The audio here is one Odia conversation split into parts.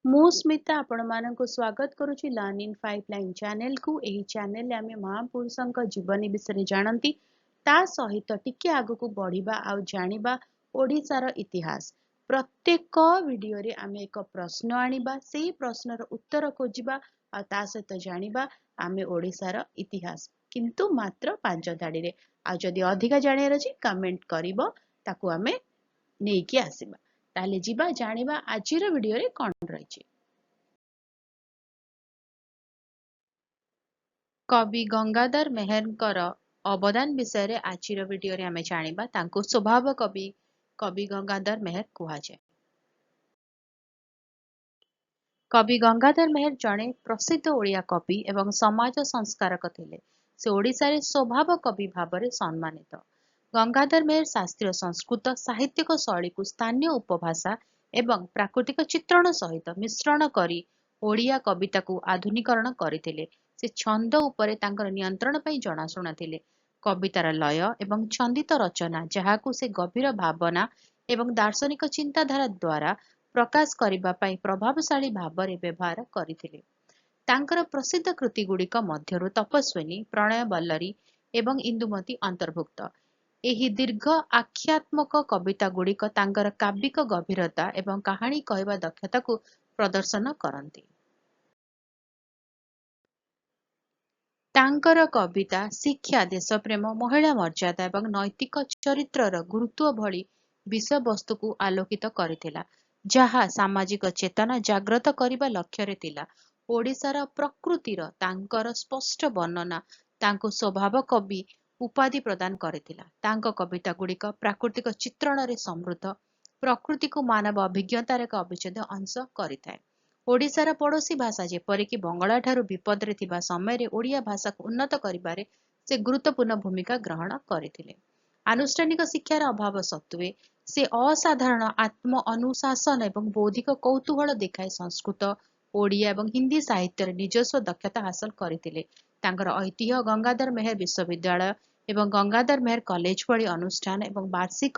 ମୁଁ ସ୍ମିତା ଆପଣମାନଙ୍କୁ ସ୍ୱାଗତ କରୁଛି ଲର୍ନ ଇନ୍ ପାଇପଲାଇନ୍ ଚ୍ୟାନେଲକୁ। ଏହି ଚ୍ୟାନେଲରେ ଆମେ ମହାପୁରୁଷଙ୍କ ଜୀବନୀ ବିଷୟରେ ଜାଣନ୍ତି, ତା ସହିତ ଟିକେ ଆଗକୁ ବଢିବା ଆଉ ଜାଣିବା ଓଡ଼ିଶାର ଇତିହାସ। ପ୍ରତ୍ୟେକ ଭିଡିଓରେ ଆମେ ଏକ ପ୍ରଶ୍ନ ଆଣିବା, ସେଇ ପ୍ରଶ୍ନର ଉତ୍ତର ଖୋଜିବା ଆଉ ତା ସହିତ ଜାଣିବା ଆମେ ଓଡ଼ିଶାର ଇତିହାସ, କିନ୍ତୁ ମାତ୍ର 5 ଧାଡିରେ। ଆଉ ଯଦି ଅଧିକା ଜାଣିବାର ଅଛି କମେଣ୍ଟ କରିବ, ତାକୁ ଆମେ ନେଇକି ଆସିବା। ତାହେଲେ ଯିବା ଜାଣିବା ଆଜିର ଭିଡିଓରେ କଣ ରହିଛି। କବି ଗଙ୍ଗାଧର ମେହେରଙ୍କର ଅବଦାନ ବିଷୟରେ ଆଜିର ଭିଡିଓରେ ଆମେ ଜାଣିବା। ତାଙ୍କୁ ସ୍ୱଭାବ କବି ଗଙ୍ଗାଧର ମେହେର କୁହାଯାଏ। କବି ଗଙ୍ଗାଧର ମେହେର ଜଣେ ପ୍ରସିଦ୍ଧ ଓଡ଼ିଆ କବି ଏବଂ ସମାଜ ସଂସ୍କାରକ ଥିଲେ। ସେ ଓଡ଼ିଶାରେ ସ୍ୱଭାବ କବି ଭାବରେ ସମ୍ମାନିତ। ଗଙ୍ଗାଧର ମେହେର ଶାସ୍ତ୍ରୀୟ ସଂସ୍କୃତ ସାହିତ୍ୟିକ ଶୈଳୀକୁ ସ୍ଥାନୀୟ ଉପଭାଷା ଏବଂ ପ୍ରାକୃତିକ ଚିତ୍ରଣ ସହିତ ମିଶ୍ରଣ କରି ଓଡ଼ିଆ କବିତାକୁ ଆଧୁନିକରଣ କରିଥିଲେ। ସେ ଛନ୍ଦ ଉପରେ ତାଙ୍କର ନିୟନ୍ତ୍ରଣ ପାଇଁ ଜଣାଶୁଣା ଥିଲେ। କବିତାର ଲୟ ଏବଂ ଛନ୍ଦିତ ରଚନା, ଯାହାକୁ ସେ ଗଭୀର ଭାବନା ଏବଂ ଦାର୍ଶନିକ ଚିନ୍ତାଧାରା ଦ୍ୱାରା ପ୍ରକାଶ କରିବା ପାଇଁ ପ୍ରଭାବଶାଳୀ ଭାବରେ ବ୍ୟବହାର କରିଥିଲେ। ତାଙ୍କର ପ୍ରସିଦ୍ଧ କୃତିଗୁଡ଼ିକ ମଧ୍ୟରୁ ତପସ୍ୱିନୀ, ପ୍ରଣୟବଲ୍ଲରୀ ଏବଂ ଇନ୍ଦୁମତୀ ଅନ୍ତର୍ଭୁକ୍ତ। ଏହି ଦୀର୍ଘ ଆଖ୍ୟାତ୍ମକ କବିତାଗୁଡ଼ିକ ତାଙ୍କର କାବ୍ୟିକ ଗଭୀରତା ଏବଂ କାହାଣୀ କହିବା ଦକ୍ଷତାକୁ ପ୍ରଦର୍ଶନ କରନ୍ତି। ତାଙ୍କର କବିତା ଶିକ୍ଷା, ଦେଶପ୍ରେମ, ମହିଳା ମର୍ଯ୍ୟାଦା ଏବଂ ନୈତିକ ଚରିତ୍ରର ଗୁରୁତ୍ୱ ଭଳି ବିଷୟବସ୍ତୁକୁ ଆଲୋକିତ କରିଥିଲା, ଯାହା ସାମାଜିକ ଚେତନା ଜାଗ୍ରତ କରିବା ଲକ୍ଷ୍ୟରେ ଥିଲା। ଓଡ଼ିଶାର ପ୍ରକୃତିର ତାଙ୍କର ସ୍ପଷ୍ଟ ବର୍ଣ୍ଣନା ତାଙ୍କୁ ସ୍ୱଭାବ କବି ଉପାଧି ପ୍ରଦାନ କରିଥିଲା। ତାଙ୍କ କବିତାଗୁଡ଼ିକ ପ୍ରାକୃତିକ ଚିତ୍ରଣରେ ସମୃଦ୍ଧ, ପ୍ରକୃତିକୁ ମାନବ ଅଭିଜ୍ଞତାର ଏକ ଅବିଚ୍ଛେଦ୍ୟ ଅଂଶ କରିଥାଏ। ଓଡ଼ିଶାର ପଡ଼ୋଶୀ ଭାଷା ଯେପରିକି ବଙ୍ଗଳାଠାରୁ ବିପଦରେ ଥିବା ସମୟରେ ଓଡ଼ିଆ ଭାଷାକୁ ଉନ୍ନତ କରିବାରେ ସେ ଗୁରୁତ୍ୱପୂର୍ଣ୍ଣ ଭୂମିକା ଗ୍ରହଣ କରିଥିଲେ। ଆନୁଷ୍ଠାନିକ ଶିକ୍ଷାର ଅଭାବ ସତ୍ତ୍ୱେ ସେ ଅସାଧାରଣ ଆତ୍ମ ଅନୁଶାସନ ଏବଂ ବୌଦ୍ଧିକ କୌତୂହଳ ଦେଖାଇ ସଂସ୍କୃତ, ଓଡ଼ିଆ ଏବଂ ହିନ୍ଦୀ ସାହିତ୍ୟରେ ନିଜସ୍ୱ ଦକ୍ଷତା ହାସଲ କରିଥିଲେ। ତାଙ୍କର ଐତିହ୍ୟ ଗଙ୍ଗାଧର ମେହେର ବିଶ୍ୱବିଦ୍ୟାଳୟ ଏବଂ ଗଙ୍ଗାଧର ମେହେର କଲେଜ ଭଳି ଅନୁଷ୍ଠାନ ଏବଂ ବାର୍ଷିକ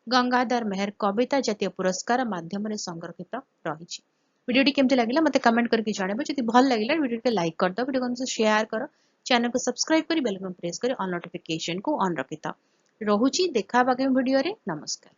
ଗଙ୍ଗାଧର ମେହେର କବିତା ଜାତୀୟ ପୁରସ୍କାର ମାଧ୍ୟମରେ ସଂରକ୍ଷିତ ରହିଛି। ଭିଡିଓଟି କେମିତି ଲାଗିଲା ମୋତେ କମେଣ୍ଟ କରିକି ଜଣାଇବ। ଯଦି ଭଲ ଲାଗିଲା ଭିଡିଓଟି ଲାଇକ୍ କରିଦବ, ଭିଡିଓକୁ ସେୟାର କର, ଚ୍ୟାନେଲକୁ ସବସ୍କ୍ରାଇବ କରି ବେଲ୍ ଆଇକନ୍ ପ୍ରେସ୍ କରି ଅଲ୍ ନୋଟିଫିକେସନକୁ ଅନ୍ ରଖିଥାଅ। ରହୁଛି, ଦେଖା ହେବା ଆଗାମୀ ଭିଡିଓରେ। ନମସ୍କାର।